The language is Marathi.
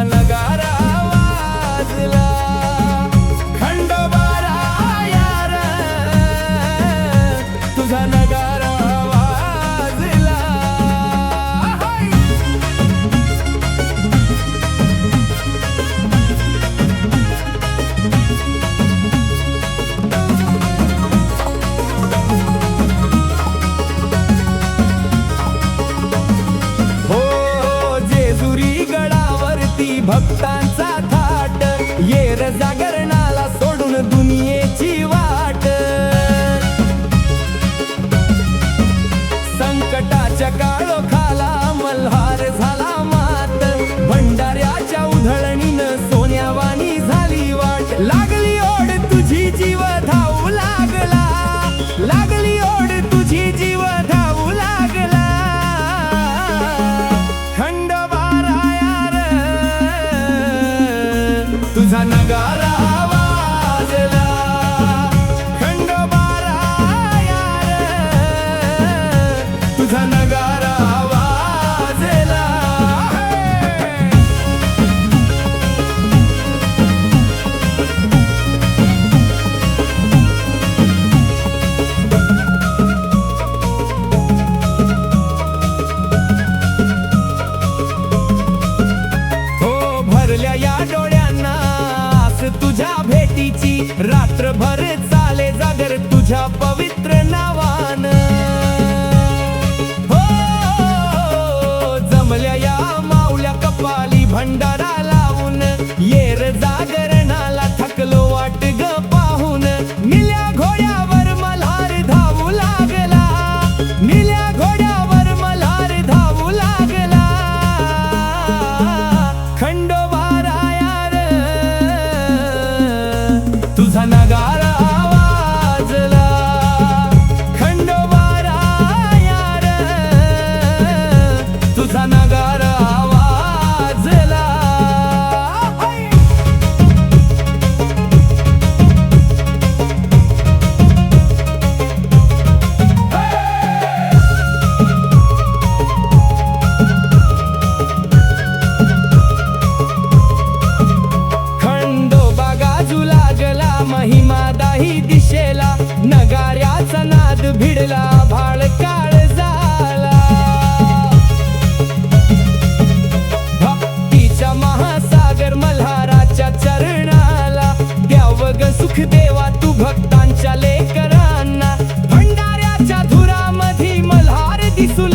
नगारा वाजला, खंडोबारा यार तुझा नगारा वाजला. हो जेजुरी गडावरती भक्तांचा थाट, येर जागरणाला सोडून दुनियेची वाट. संकटाच्या काळोखाला मल्हार झाला मात, भंडाऱ्याच्या उधळणीनं सोन्यावानी झाली वाट. लागली ओढ तुझी जीव धावू लागला, लागली ओढ तुझी जीव धावू लागला. खंडोबारा यार तुझा नगारा वाजला, खंडोबारा यार तुझा नगारा वाजला. हो भरल्या या डोळ्यांना आस तुझ्या भेटीची, रात्रभर चाले जागर तुझ्या पवित्र नावान. हो जमल्या या माऊल्या कपाली भंडारा लावून, येर जागरणाला थकलो वाट ग पाहून. निल्या घोड्यावर मल्हार धावू लागला, निल्या घोड्यावर मल्हार धावू लागला. खंडोबारा यार तुझा नगारा वाजला, खंडोबारा यार तुझा नगारा वाजला. खंडोबा गाजू लागला महिमा दाही दिशेला, नगाऱ्याचा नाद भिडला भाळ काळ झाला. भक्तीच्या महासागर मल्हाराच्या चरणाला, द्याव ग सुख देवा तू भक्तांच्या लेकरांना. भंडाऱ्याच्या धुरामधी मल्हार दिसू